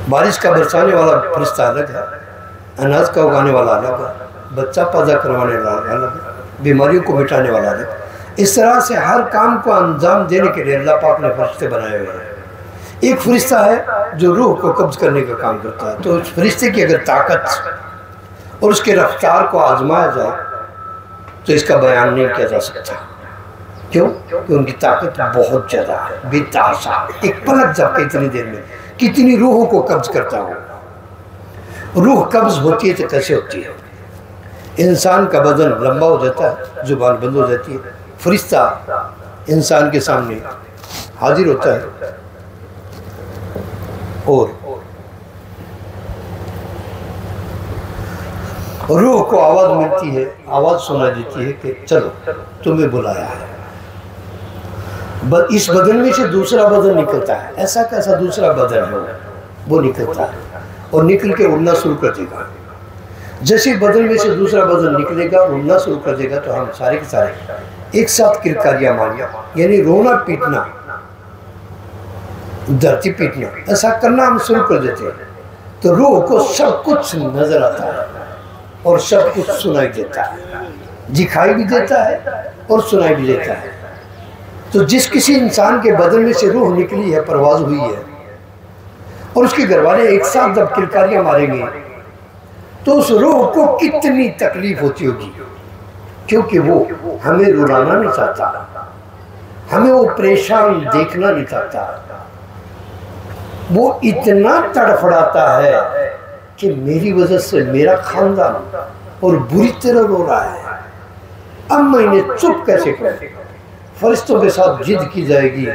बारिश का बरसाने वाला फरिश्ता अलग है, अनाज का उगाने वाला अलग है, बच्चा पैदा करवाने वाला अलग है, बीमारियों को मिटाने वाला अलग। इस तरह से हर काम को अंजाम देने के लिए अल्लाह पाक ने फरिश्ते बनाए हुए हैं। एक फरिश्ता है जो रूह को कब्ज करने का काम करता है, तो उस फरिश्ते की अगर ताकत और उसके रफ्तार को आजमाया जाए तो इसका बयान नहीं किया जा सकता। क्यों? क्योंकि उनकी ताकत बहुत ज़्यादा है, बेतहाशा। एक पलक झपके इतनी देर में कितनी रूहों को कब्ज करता हो। रूह कब्ज होती है तो कैसे होती है? इंसान का बदन लंबा हो जाता है, जुबान बंद हो जाती है, फरिश्ता इंसान के सामने हाजिर होता है और रूह को आवाज़ मिलती है, आवाज़ सुना देती है कि चलो तुम्हें बुलाया है। इस बदन में से दूसरा बदन निकलता है, ऐसा कैसा दूसरा बदन है वो निकलता है और निकल के उड़ना शुरू कर देगा। जैसे बदन में से दूसरा बदन निकलेगा, उड़ना शुरू कर देगा, तो हम सारे के सारे एक साथ किरकारियाँ मारिया, यानी रोना पीटना, धरती पीटना, ऐसा करना हम शुरू कर देते हैं। तो रूह को सब कुछ नजर आता है और सब कुछ सुनाई देता है, दिखाई भी देता है और सुनाई भी देता है। तो जिस किसी इंसान के बदन में से रूह निकली है, परवाज हुई है, और उसके घर वाले एक साथ जब किलकारियां मारेंगे तो उस रूह को कितनी तकलीफ होती होगी, क्योंकि वो हमें रुलाना नहीं चाहता, हमें वो परेशान देखना नहीं चाहता। वो इतना तड़फड़ाता है कि मेरी वजह से मेरा खानदान और बुरी तरह रो रहा है, अब मैं इन्हें चुप कैसे करूं? फरिश्तों के साथ जिद की जाएगी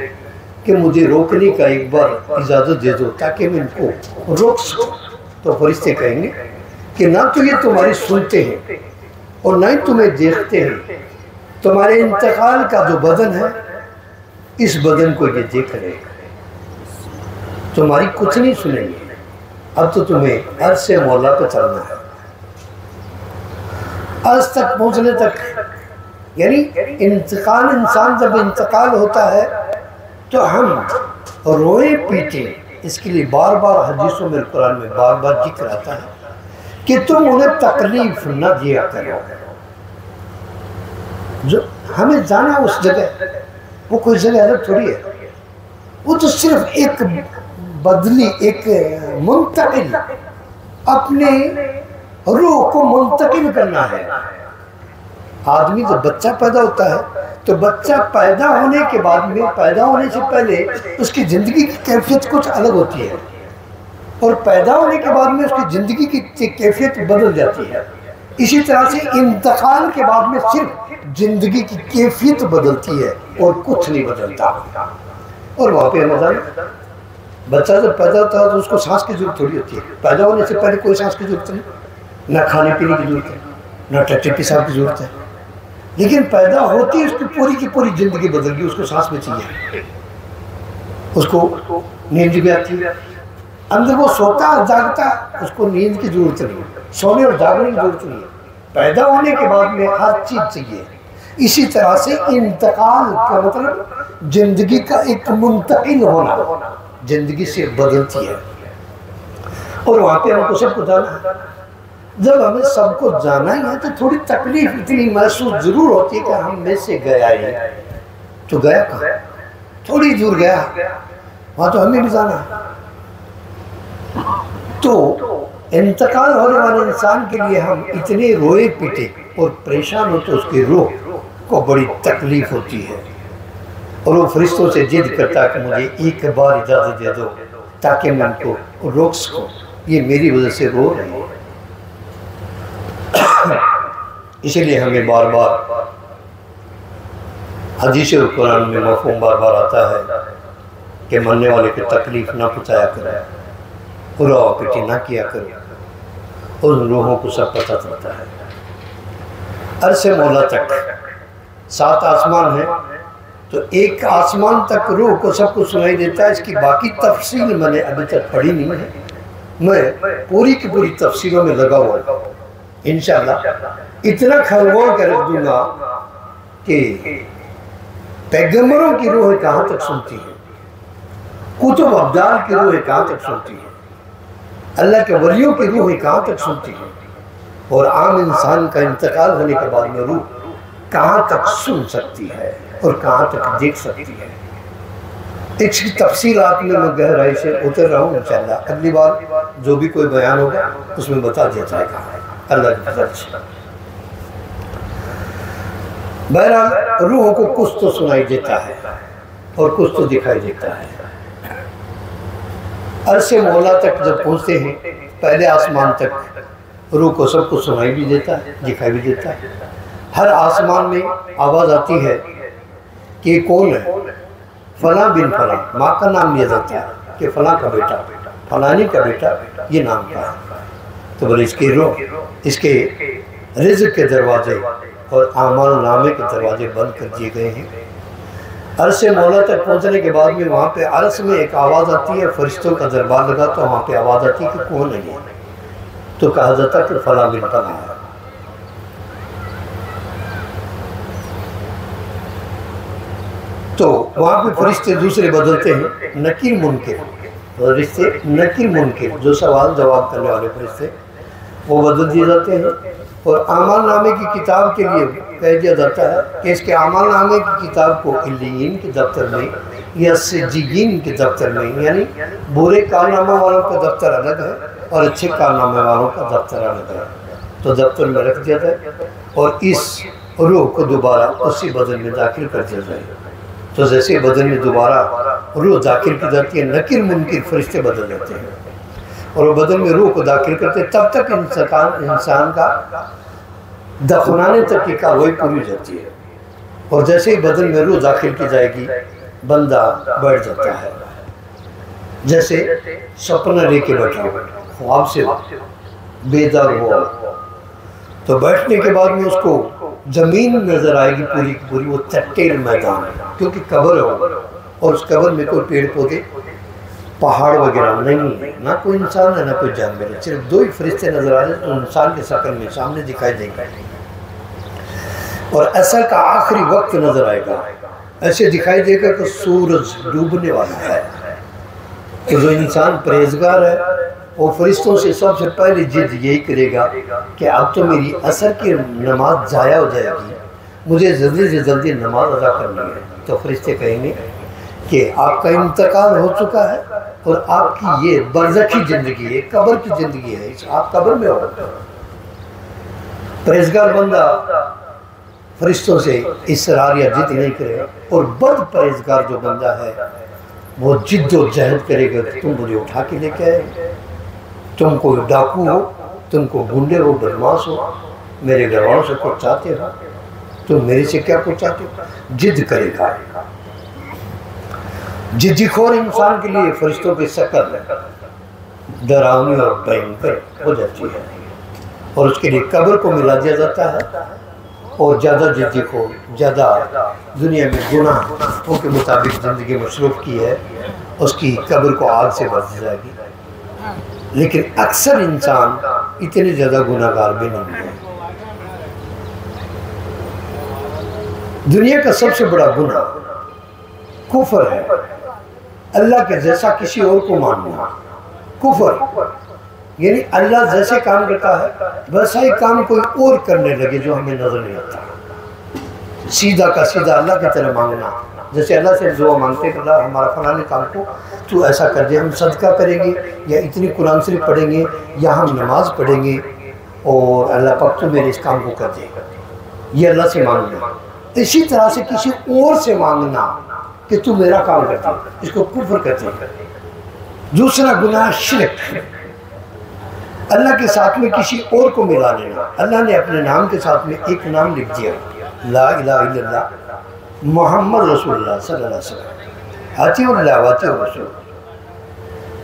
कि मुझे रोकने का एक बार इजाज़त दे दो ताकि मैं इनको रोक सकूं। तो फरिश्ते कहेंगे कि ना तो ये तुम्हारी सुनते हैं और ना ही तुम्हें देखते हैं, तुम्हारे इंतकाल का जो बदन है इस बदन को ये देख रहे हैं, तुम्हारी कुछ नहीं सुनेंगे। अब तो तुम्हें अरसे मौला पे चलना है। अर्श तक पहुंचने तक, यानी इंतकाल, इंसान जब इंतकाल होता है तो हम रोए पीटे, इसके लिए बार बार हदीसों में, कुरान में बार बार जिक्र आता है कि तुम उन्हें तकलीफ न दिया करो। जो हमें जाना उस जगह, वो कोई जगह अलग थोड़ी है, वो तो सिर्फ एक बदली, एक मुंतकिल, अपने रूह को मुंतकिल करना है। आदमी जब बच्चा पैदा होता है तो बच्चा पैदा होने के बाद में, पैदा होने से पहले उसकी ज़िंदगी की कैफियत कुछ अलग होती है और पैदा होने के बाद में उसकी ज़िंदगी की कैफियत बदल जाती है। इसी तरह से इंतकाल के बाद में सिर्फ ज़िंदगी की कैफियत बदलती है और कुछ नहीं बदलता। और वहाँ पे मजा, बच्चा जब पैदा होता है तो उसको सांस की जरूरत थोड़ी होती है। पैदा होने से पहले कोई सांस की जरूरत नहीं, ना खाने पीने की जरूरत है, ना टट्टी पेशाब की जरूरत है। लेकिन पैदा होती है उसकी पूरी की पूरी जिंदगी बदल गई, उसको सांस में चाहिए, उसको नींद भी आती है, अंदर वो सोता और जागता, उसको नींद की जरूरत नहीं, सोने और जागने की जरूरत नहीं। पैदा होने के बाद में हर चीज चाहिए। इसी तरह से इंतकाल का मतलब जिंदगी का एक मुंतकिल होना, जिंदगी से बदलती है। और वहाँ पे हमको सबको जाना है। जब हमें सबको जाना ही है तो थोड़ी तकलीफ इतनी महसूस जरूर होती है कि हम में से गया ही, तो गया कहाँ, थोड़ी दूर गया, वहाँ तो हमें भी जाना है। तो इंतकाल होने वाले इंसान के लिए हम इतने रोए पीटे और परेशान होते, उसकी रूह को बड़ी तकलीफ होती है और वो फरिश्तों से जिद करता है कि मुझे एक बार इजाज़त दे दो ताकि मैं उनको रोक सकूं, ये मेरी वजह से रो रहे हैं। इसलिए हमें बार बार हदीस और कुरान में मफ़हूम बार बार आता है कि मरने वाले को तकलीफ ना पहुँचाया करो, रोआ पिटी ना किया करो। उन लोगों को सब पता चलता है। अर्श मौला तक 7 आसमान है, तो एक आसमान तक रूह को सब कुछ सुनाई देता है। इसकी बाकी तफसील मैंने अभी तक पढ़ी नहीं है, मैं पूरी की पूरी तफसीलों में लगा हुआ हूँ। इंशाअल्लाह इतना खलबोल कर रख दूंगा कि पैगंबरों की रूह कहाँ तक सुनती है, कुतुब अब्दाल की रूह कहाँ तक सुनती है, अल्लाह के वलियों की रूह कहाँ तक सुनती है, और आम इंसान का इंतकाल होने के बाद में रूह कहाँ तक सुन सकती है और कहाँ तक देख सकती है। इसकी तफसीलात में मैं गहराई से उतर रहा हूँ। इंशाअल्लाह अगली बार जो भी कोई बयान होगा उसमें बता दिया जाएगा अल्लाह की फजल से। बहरहाल रूहों को कुछ तो सुनाई देता है और कुछ तो दिखाई देता है। अर्शे मौला तक जब पहुँचते हैं, पहले आसमान तक, रूह को सब कुछ सुनाई भी देता है, दिखाई भी देता है। हर आसमान में आवाज़ आती है कि ये कौन है, फलां बिन फलां, माँ का नाम लिया जाता है कि फलां का बेटा, फलानी का बेटा, ये नाम का है। तो बोले इसकी रूह, इसके रिज़्क़ के दरवाजे और आमाल नामे के दरवाजे बंद कर दिए गए हैं। अर्शे मौला तक पहुंचने के बाद में वहाँ पे अर्श में एक आवाज़ आती है, फरिश्तों का दरबार लगा, तो वहाँ पे आवाज़ आती है कि कौन है ये, तो कहा जाता है कि फलां बिन फलां है। तो वहाँ पे फरिश्ते दूसरे बदलते हैं, नकीर मुनकिर, फरिश्ते नकीर मुनकिर जो सवाल जवाब करने वाले फरिश्ते वो बदल दिए जाते हैं। और आमाल नामे की किताब के लिए कह दिया जाता है कि इसके आमाल नामे की किताब को इल्लीन के दफ्तर में या सिज्जीन के दफ्तर में, यानी बुरे कारनामे वालों का दफ्तर अलग है और अच्छे कारनामे वालों का दफ्तर अलग है, तो दफ्तर में रख दिया जाए और इस रूह को दोबारा उसी बदन में दाखिल कर दिया जाए। तो जैसे बदन में दोबारा रूह दाखिल की जाती है, नकीर मुनकिर फरिश्ते बदल जाते हैं और वो बदन में रूह को दाखिल करते, तब तक इंसान का दफनाने तक की कार्रवाई पूरी हो जाती है। और जैसे ही बदन में रूह दाखिल की जाएगी, बंदा बैठ जाता है, जैसे सपना लेके बैठा हो, ख्वाब से बेदार हुआ। तो बैठने के बाद में उसको जमीन नजर आएगी पूरी की पूरी, वो तटेल मैदान है, क्योंकि कब्र हो और उस कब्र में कोई पेड़ पौधे पहाड़ वगैरह नहीं है, ना कोई इंसान है ना कोई जानवर है, सिर्फ दो ही फरिश्ते नजर आ रहे हैं, इंसान के शक्ल में सामने दिखाई देंगे। और असर का आखिरी वक्त नजर आएगा, ऐसे दिखाई देगा कि सूरज डूबने वाला है। तो जो इंसान परहेजगार है वो फरिश्तों से सबसे पहले जिद यही करेगा कि अब तो मेरी असर की नमाज ज़ाया हो जाएगी, मुझे जल्दी से जल्दी नमाज अदा करनी है। तो फरिश्ते कहेंगे कि आपका इंतकाल हो चुका है और आपकी ये बरज़खी ज़िंदगी है, कब्र की ज़िंदगी है, आप कब्र में हो। परहेजगार बंदा फरिश्तों से इसरार या जिद नहीं करेगा, और बद परहेजगार जो बंदा है वो जिद्दोजहद करेगा कि तुम मुझे उठा के लेके आए, तुम कोई डाकू हो, तुम को गुंडे हो, बदमाश हो, मेरे घर वालों से कुछ चाहते हो, तुम मेरे से क्या कुछ चाहते हो, जिद करेगा। जिद्दीखोर इंसान के लिए फरिश्तों की शक्ल डरावनी और भयंकर हो जाती है और उसके लिए कब्र को मिला दिया जाता है। और ज़्यादा जिद्दीखोर, ज़्यादा दुनिया में गुनाहों के मुताबिक ज़िंदगी मसरूफ़ की है, उसकी कब्र को आग से भर दी जाएगी। लेकिन अक्सर इंसान इतने ज़्यादा गुनाहगार भी नहीं है। दुनिया का सबसे बड़ा गुनाह कुफर है, अल्लाह के जैसा किसी और को मानना। कुफर यानी अल्लाह जैसे काम करता है वैसा ही काम कोई और करने लगे जो हमें नजर नहीं आता। सीधा का सीधा अल्लाह की तरह मांगना, जैसे अल्लाह से दुआ मांगते हैं अल्लाह हमारा फलाने काम को तू ऐसा कर दे, हम सदका करेंगे या इतनी कुरान शरीफ पढ़ेंगे या हम नमाज पढ़ेंगे और अल्लाह पाक तो मेरे इस काम को कर दे, ये अल्लाह से मांगना। इसी तरह से किसी और से मांगना कि तू मेरा काम कर दे, इसको कुफ्र कहते हैं। दूसरा गुनाह शिर्क, अल्लाह के साथ में किसी और को मिला लेना। अल्लाह ने अपने नाम के साथ में एक नाम लिख दिया, ला इलाहा इल्लल्लाह मोहम्मद रसूलुल्लाह सल्लल्लाहु अलैहि वसल्लम, अतीउल्लाह व अतीउर रसूल,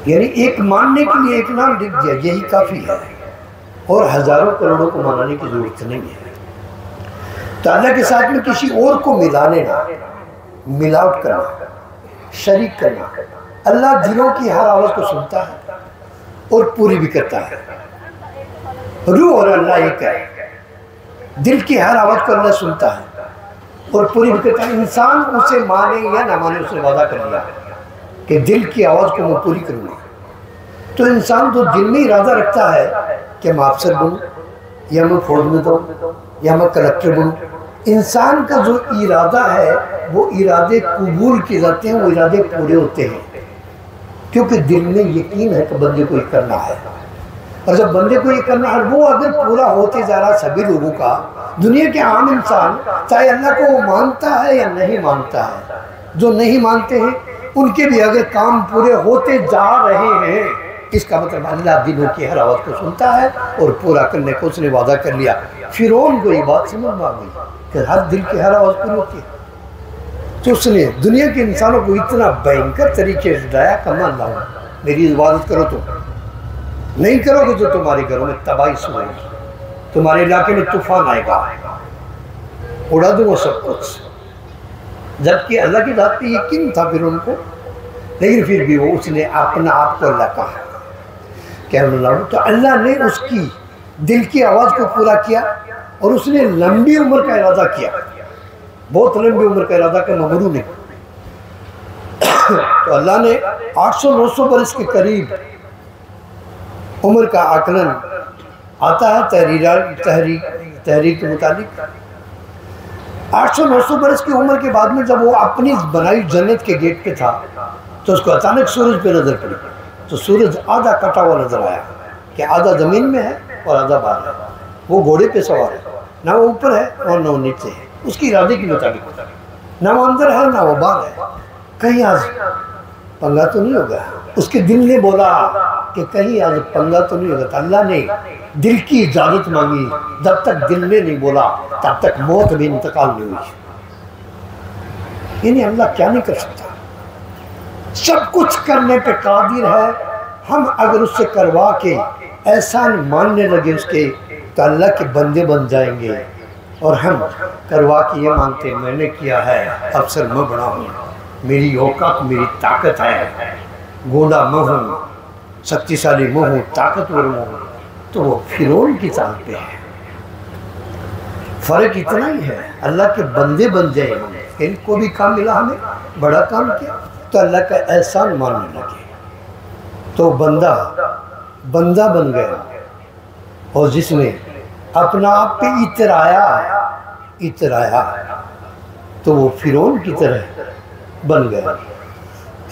यानी एक मानने के लिए एक नाम लिख दिया, यही काफ़ी है और हज़ारों करोड़ों को मनाने की ज़रूरत नहीं है। तो अल्लाह के साथ में किसी और को मिला लेना, मिलावट करना, शरीक करना। अल्लाह दिलों की हर आवाज़ को सुनता है और पूरी भी करता है। रूह और अल्लाह एक है, दिल की हर आवाज़ को अल्लाह सुनता है और पूरी भी करता है। इंसान उसे माने या ना माने, उसने वादा कर लिया कि दिल की आवाज़ को मैं पूरी करूँगा। तो इंसान तो दिल में इरादा रखता है कि मैं अफसर बनूँ, या मैं फौज में दूँ, या मैं कलेक्टर बनूँ। इंसान का जो इरादा है वो इरादे कबूल किए जाते हैं, वो इरादे पूरे होते हैं, क्योंकि दिल में यकीन है कि बंदे को ये करना है। और जब बंदे को ये करना है, वो अगर पूरा होते जा रहा सभी लोगों का, दुनिया के आम इंसान चाहे अल्लाह को वो मानता है या नहीं मानता है, जो नहीं मानते हैं उनके भी अगर काम पूरे होते जा रहे हैं, इसका मतलब अल्लाह दिलों की हर आवाज़ को सुनता है और पूरा करने को उसने वादा कर लिया। फिरौन को ये बात समझ में आ गई कि हर दिल की हर आवाज़ पूरी होती है, तो उसने दुनिया के इंसानों को इतना भयंकर तरीके से डराया, कमान लाओ मेरी इबादत करो, तो नहीं करोगे तो तुम्हारे घरों में तबाही सुनाएगी, तुम्हारे इलाके में तूफान आएगा, उड़ा दूंगा सब कुछ। जबकि अल्लाह की बात पे यकीन था फिर उनको, लेकिन फिर भी वो उसने अपना आप को अल्लाह कहा क्या बोला, तो अल्लाह ने उसकी दिल की आवाज़ को पूरा किया और उसने लंबी उम्र का इरादा किया, बहुत लंबी उम्र का इरादा का ममरू ने। तो अल्लाह ने 800-900 बरस के करीब उम्र का आकलन आता है तहरीर के मुताबिक। 800-900 बरस की उम्र के बाद में जब वो अपनी बनाई जन्नत के गेट पे था, तो उसको अचानक सूरज पे नजर पड़ी, तो सूरज आधा कटा हुआ नजर आया कि आधा जमीन में है और आधा बाहर है। वो घोड़े पे सवार है, ना वो ऊपर है और ना वो नीचे है, उसकी इरादे के मुताबिक, ना वो अंदर है ना वो बाहर है। कहीं आज पंगा तो नहीं होगा, उसके दिल ने बोला कि कहीं आज पंगा तो नहीं होगा। तो अल्लाह ने दिल की इजाजत मांगी, जब तक दिल ने नहीं बोला तब तक मौत भी इंतकाल नहीं हुई। यानी अल्लाह क्या नहीं कर सकता, सब कुछ करने पे कादिर है। हम अगर उससे करवा के एहसान मानने लगे उसके, तो अल्लाह के बंदे बन जाएंगे। और हम करवा के ये मानते मैंने किया है, अफसर मैं बड़ा हूँ, मेरी औकात मेरी ताकत है, गोंडा मैं हूँ, शक्तिशाली मैं हूँ, ताकतवर मैं हूँ, तो वो फिरौन की चाल पे है। फर्क इतना ही है, अल्लाह के बंदे बन जाए हम, इनको भी काम मिला, हमें बड़ा काम किया, तो अल्लाह का एहसान मानने लगे, तो बंदा बन गया। और जिसने अपना आप पे इतराया तो वो फिरौन की तरह बन गया।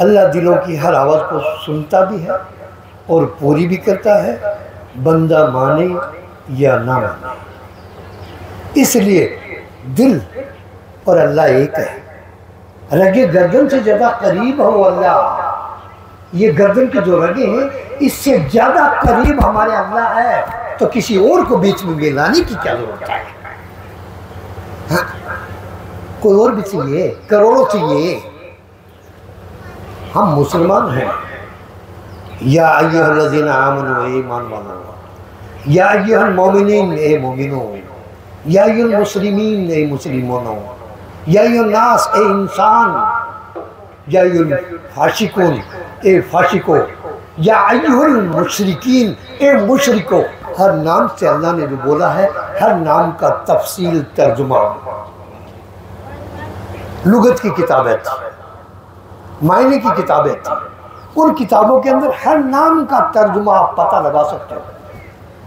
अल्लाह दिलों की हर आवाज़ को सुनता भी है और पूरी भी करता है, बंदा माने या ना माने। इसलिए दिल और अल्लाह एक है। रगे गर्दन से ज़्यादा करीब हो अल्लाह, ये गर्दन के जो रगे हैं इससे ज़्यादा करीब हमारे अल्लाह है, तो किसी और को बीच में मिलाने की क्या जरूरत है? हाँ, कोई और भी चाहिए, करोड़ों चाहिए। हम मुसलमान हैं। या अय्युहल्लज़ीना आमनू, ए ईमान वालों, या अय्युहल मोमिनीन, ए मोमिनो, या अय्युहल मुस्लिमीन, ए मुस्लिमों, या अय्युहन नास, ए इंसान, या अय्युहल फाशिकून, ए फाशिको, या अय्युहल मुशरिकीन, ए मुशरिको। हर नाम से अल्लाह ने जो बोला है, हर नाम का तफसील तर्जुमा, लुगत की किताबें थी, मायने की किताबें थी, उन किताबों के अंदर हर नाम का तर्जुमा आप पता लगा सकते हो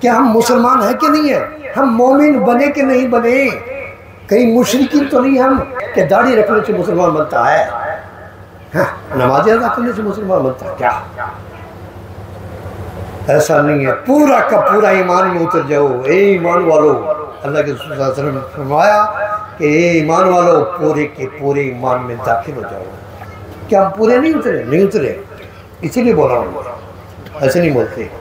कि हम मुसलमान हैं कि नहीं है, हम मोमिन बने कि नहीं बने, कहीं मुशरिकीन तो नहीं हम कि दाढ़ी रखने से मुसलमान बनता है, हाँ, नमाज अदा करने से मुसलमान बनता है, क्या? ऐसा नहीं है। पूरा का पूरा ईमान में उतर जाओ। ए ईमान वालों, अल्लाह के रसूल सल्लल्लाहु अलैहि वसल्लम ने फरमाया कि ए ईमान वालों, पूरे के पूरे ईमान में दाखिल हो जाओ। क्या हम पूरे नहीं उतरे? नहीं उतरे, इसीलिए बोला हूँ, ऐसे नहीं बोलते।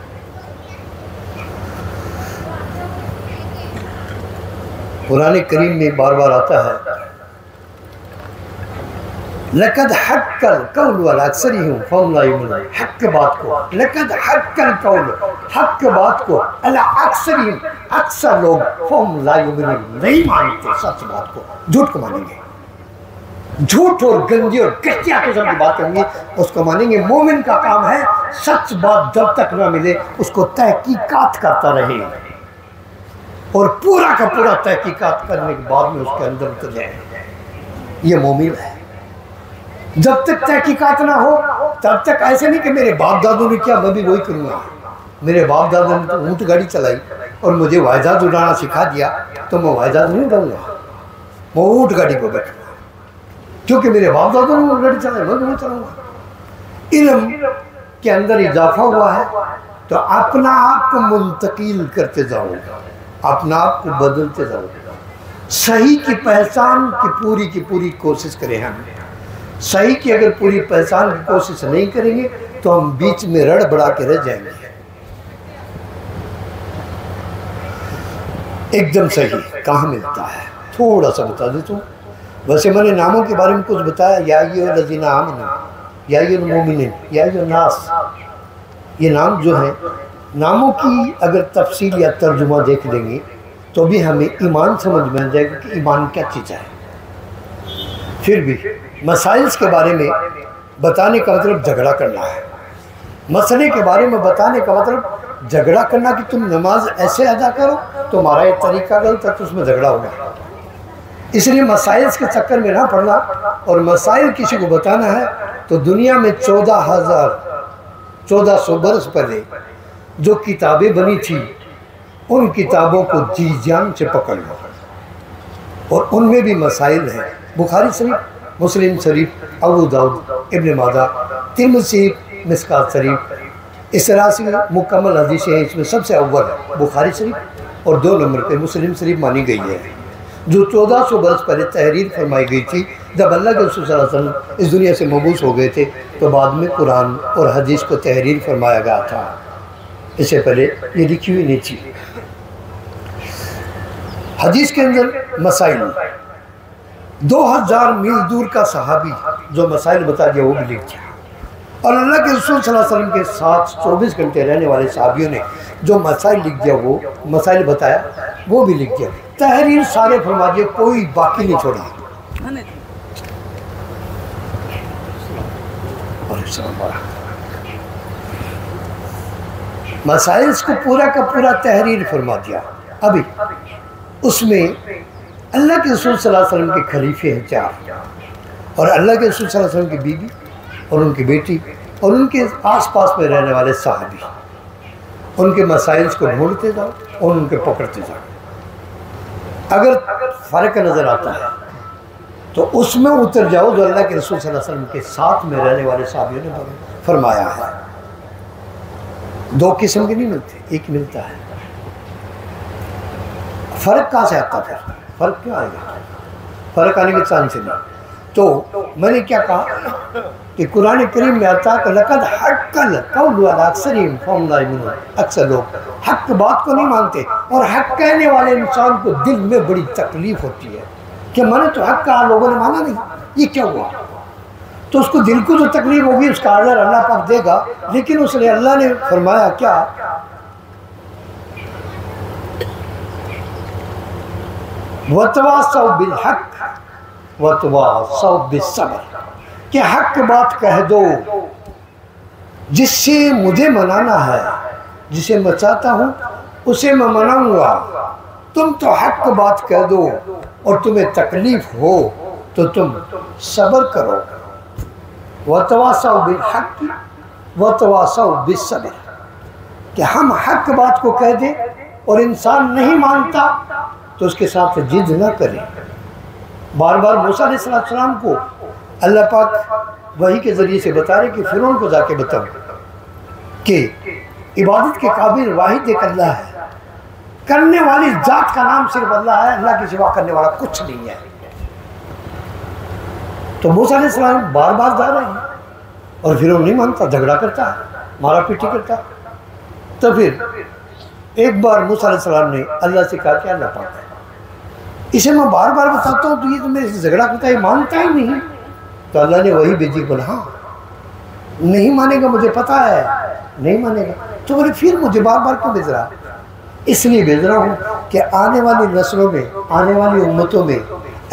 कुरान करीम में बार बार आता है, लक़द हक़्क़ल क़ौलु अला अक्सरिहिम फ़हुम ला युमिनून। हक़ बात को, लक़द हक़्क़ल क़ौलु, हक़ बात को, अला अक्सरिहिम, अक्सर लोग, फ़हुम ला युमिनून, नहीं मानते सच बात को, झूठ को मानेंगे। झूठ और गंदी और घटिया किस्म की बात करेंगे, उसको मानेंगे। मोमिन का काम है सच बात जब तक ना मिले उसको तहकीकात करता रहे, और पूरा का पूरा तहकीकात करने के बाद में उसके अंदर उतर जाए। ये मोमिन है। जब तक तहकीकात ना हो तब तक ऐसे नहीं कि मेरे बाप दादू ने किया मैं भी वही करूँगा। मेरे बाप दादू ने तो ऊँट गाड़ी चलाई और मुझे वायदाद उड़ाना सिखा दिया, तो मैं वायदाद नहीं उड़ाऊँगा, मैं ऊँट गाड़ी पर बैठूँगा, क्योंकि मेरे बाप दादू ने ऊँट गाड़ी चलाई, मैं भी नहीं चलाऊँगा। इल्म के अंदर इजाफा हुआ है तो अपना आप को मुंतकिल करते जाओगे, अपना आप को बदलते जाओगे। सही की पहचान की पूरी कोशिश करें। हम सही की अगर पूरी पहचान की कोशिश नहीं करेंगे तो हम बीच में रड़ बढ़ा के रह जाएंगे। एकदम सही कहाँ मिलता है, थोड़ा सा बता देता हूँ। वैसे मैंने नामों के बारे में कुछ बताया, या ये लजीना आमनू, या ये मोमिनीन, या ये नास, ये नाम जो है, नामों की अगर तफसील या तर्जुमा देख लेंगे तो भी हमें ईमान समझ में आ जाएगा कि ईमान क्या चीज़ है। फिर भी मसाइल्स के बारे में बताने का मतलब झगड़ा करना है। मसले के बारे में बताने का मतलब झगड़ा करना कि तुम नमाज ऐसे अदा करो, तुम्हारा ये तरीका गलत है, तो उसमें झगड़ा होगा। इसलिए मसाइल्स के चक्कर में ना पड़ना। और मसाइल किसी को बताना है तो दुनिया में 1400 बरस पहले जो किताबें बनी थी उन किताबों को जी जान से पकड़ लो, और उनमें भी मसाइल हैं। बुखारी शरीफ, मुस्लिम शरीफ, अबू दाऊद, इब्न माजा, तिरमिज़ी, मिस्कात शरीफ, इस तरह से मुकम्मल हदीसें हैं। इसमें सबसे अव्वल है बुखारी शरीफ और 2 नंबर पे मुस्लिम शरीफ मानी गई है, जो 1400 बरस पहले तहरीर फरमाई गई थी। जब अल्लाह के रसूल सल्लल्लाहु अलैहि वसल्लम इस दुनिया से मबूस हो गए थे तो बाद में कुरान और हदीस को तहरीर फरमाया गया था, इससे पहले ये लिखी हुई नहीं थी। हदीस के अंदर मसाइल 2000 मील दूर का सहाबी जो मसाइल बता दिया वो भी लिख दिया, और अल्लाह के रसूल सल्लल्लाहु अलैहि वसल्लम के साथ 24 घंटे रहने वाले सहाबियों ने जो मसाइल लिख दिया, वो मसाइल बताया वो भी लिख दिया। तहरीर सारे फरमा दिए, कोई बाकी नहीं छोड़ा। मसाइल को पूरा का पूरा तहरीर फरमा दिया। अभी उसमें अल्लाह के रसूल सल्लल्लाहु अलैहि वसल्लम के खलीफे हैं 4, और अल्लाह के रसूल सल्लल्लाहु अलैहि वसल्लम की बीवी और उनकी बेटी और उनके आसपास में रहने वाले सहाबी, उनके मसाइल को ढूंढते जाओ और उनके पकड़ते जाओ। अगर फ़र्क नज़र आता है तो उसमें उतर जाओ जो अल्लाह के रसूल सल्लल्लाहु अलैहि वसल्लम के साथ में रहने वाले सहाबियों ने फरमाया है। 2 किस्म के नहीं मिलते, एक मिलता है। फ़र्क कहाँ से आता है? फ़र्क क्यों आएगा? फ़र्क आने के चांस नहीं। तो मैंने क्या कहा कि कुरान करीम में आता है लक़द हक़्क़ल क़ौलु अला अक्सरिहिम फ़हुम ला युमिनून। अक्सर लोग हक़ बात को नहीं मानते, और हक़ कहने वाले इंसान को दिल में बड़ी तकलीफ़ होती है कि मैंने तो हक़ कहा, लोगों ने माना नहीं, ये क्या हुआ? तो उसको दिल को जो तकलीफ़ होगी उसका आर्डर अल्लाह पाक देगा। लेकिन उसने अल्लाह ने फरमाया क्या? वतवासौ बिल हक़ वतवासौ बिस्सब्र, कि हक़ बात कह दो जिससे मुझे मनाना है, जिसे मैं चाहता हूँ उसे मैं मनाऊँगा। तुम तो हक़ बात कह दो और तुम्हें तकलीफ़ हो तो तुम सब्र करो। वतवासौ बिल हक़ वतवासौ बिस्सब्र, कि हम हक़ बात को कह दें और इंसान नहीं मानता तो उसके साथ जिद ना करें। बार बार मूसा अलैहिस्सलाम को अल्लाह पाक वही के ज़रिए से बता रहे कि फ़िरौन को जाके बताओ कि इबादत के काबिल वाहिद एक अल्लाह है, करने वाली ज़ात का नाम सिर्फ अल्लाह है, अल्लाह के सिवा करने वाला कुछ नहीं है। तो मूसा अलैहिस्सलाम बार बार जा रहे हैं और फ़िरौन नहीं मानता, झगड़ा करता है, मारा पीटी करता है। तो फिर एक बार मूसा अलैहिस्सलाम ने अल्लाह से कहा कि अल्लाह पाक है, इसे मैं बार बार बताता हूँ तो ये तो मेरे से झगड़ा करता है, मानता ही नहीं। तो अल्लाह ने वही भेजी, बोला हाँ नहीं मानेगा, मुझे पता है नहीं मानेगा। तो बोले फिर मुझे बार बार क्यों भेज रहा? इसलिए भेज रहा हूँ कि आने वाली नस्लों में, आने वाली उम्मतों में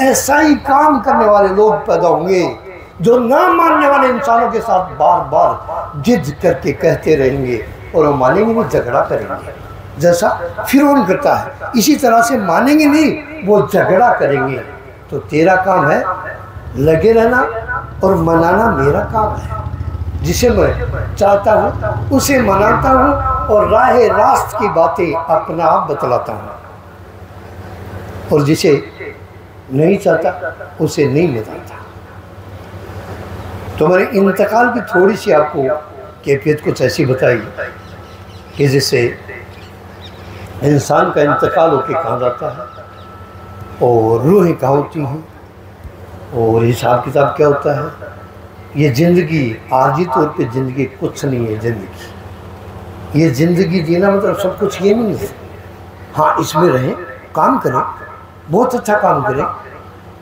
ऐसा ही काम करने वाले लोग पैदा होंगे जो ना मानने वाले इंसानों के साथ बार बार जिद करके कहते रहेंगे और वो मानेंगे नहीं, झगड़ा करेंगे। जैसा फ़िरौन करता है, इसी तरह से मानेंगे नहीं, वो झगड़ा करेंगे। तो तेरा काम है लगे रहना, और मनाना मेरा काम है। जिसे मैं चाहता हूँ उसे मनाता हूँ और राह रास्त की बातें अपना आप बतलाता हूँ, और जिसे नहीं चाहता उसे नहीं बताता। तो मैंने इंतकाल की थोड़ी सी आपको कैफियत कुछ ऐसी बताई कि जिससे इंसान का इंतकाल होकर कहाँ जाता है और रूहें कहाँ होती हैं और हिसाब किताब क्या होता है। ये ज़िंदगी आर्जी तौर पे ज़िंदगी कुछ नहीं है। ज़िंदगी ये ज़िंदगी जीना मतलब सब कुछ ये नहीं है। हाँ, इसमें रहें, काम करें, बहुत अच्छा काम करें।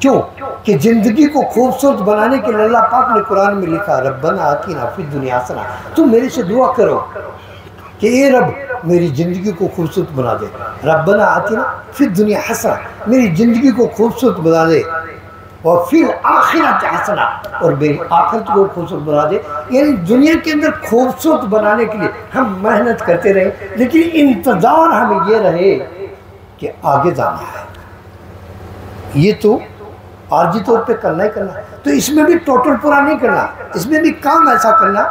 क्यों कि ज़िंदगी को खूबसूरत बनाने के लिए अल्लाह पाक ने कुरान में लिखा, रब्बना आतिना फिद दुनिया हसना। तुम मेरे से दुआ करो कि ए रब मेरी ज़िंदगी को खूबसूरत बना दे। रब्बना आतिना फिद दुनिया हसना, मेरी ज़िंदगी को खूबसूरत बना दे, और फिर आखिरत हसना, और मेरी आखिरत को खूबसूरत बना दे। यानी दुनिया के अंदर खूबसूरत बनाने के लिए हम मेहनत करते रहे, लेकिन इंतज़ार हमें ये रहे कि आगे जाना है। ये तो आर्जी तौर पे करना ही करना। तो इसमें भी टोटल पूरा नहीं करना, इसमें भी काम ऐसा करना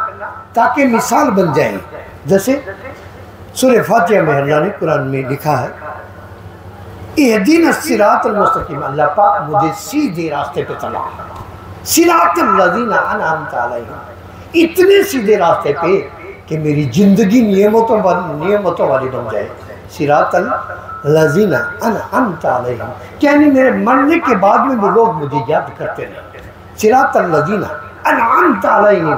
ताकि मिसाल बन जाए। जैसे सूरह फातिहा में अल्लाह ने कुरान में लिखा है, इहदीना सिरातल मुस्तकीम, अल्लाह पाक मुझे सीधे रास्ते पे चला। सिरातल लज़ीना अनअमता अलैहिम, इतने सीधे रास्ते पे कि मेरी ज़िंदगी नियमतों वाली बन जाए। सिरातल लज़ीना अनअमता अलैहिम, यानी मेरे मरने के बाद में भी लोग मुझे याद करते रहे। सिरातल लज़ीना अनअमता अलैहिम,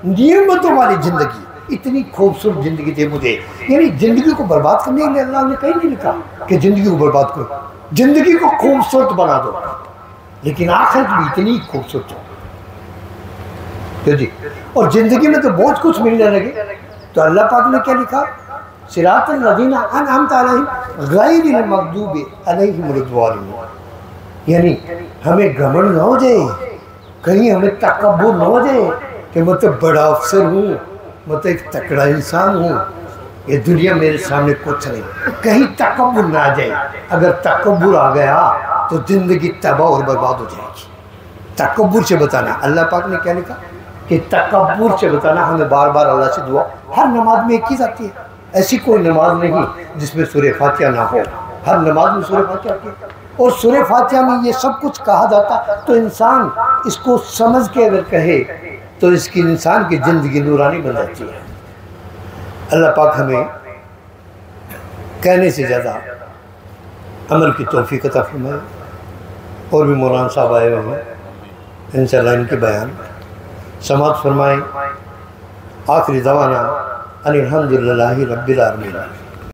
नियमतों वाली ज़िंदगी, इतनी खूबसूरत ज़िंदगी दे मुझे। यानी ज़िंदगी को बर्बाद करने के लिए अल्लाह ने कहीं नहीं लिखा कि ज़िंदगी को बर्बाद करो, ज़िंदगी को खूबसूरत बना दो, लेकिन आखिरत भी इतनी खूबसूरत हो। तो जी, और ज़िंदगी में तो बहुत कुछ मिलने लगे, तो अल्लाह पाक ने क्या लिखा, सिरातल लज़ीना अनअमता अलैहिम गैरिल मग़दूबि अलैहिम वलद्दालिन। यानी हमें घमंड न हो जाए, कहीं हमें तकब्बुर न हो जाए कि मैं तो बड़ा अफसर हूँ, मैं तो एक तकड़ा इंसान हूँ, ये दुनिया मेरे सामने कुछ नहीं। कहीं तकब्बुर ना आ जाए। अगर तकब्बुर आ गया तो ज़िंदगी तबाह और बर्बाद हो जाएगी। तकब्बुर से बताना, अल्लाह पाक ने क्या लिखा कि तकब्बुर से बताना। हमें बार बार अल्लाह से दुआ हर नमाज में की जाती है। ऐसी कोई नमाज नहीं जिसमें सूरह फातिहा ना हो, हर नमाज में सूरह फातिहा की। और सूरह फातिहा में ये सब कुछ कहा जाता, तो इंसान इसको समझ के अगर कहे तो इसकी इंसान की ज़िंदगी नूरानी बन जाती है। अल्लाह पाक हमें कहने से ज़्यादा अमल की तौफीक अता फरमाए। और भी मौलाना साहब आए हुए हैं, इंशाअल्लाह इनके बयान समाअत फरमाएँ। आखिरी दवाना अनिल हम्दुलिल्लाहि रब्बिल आलमीन।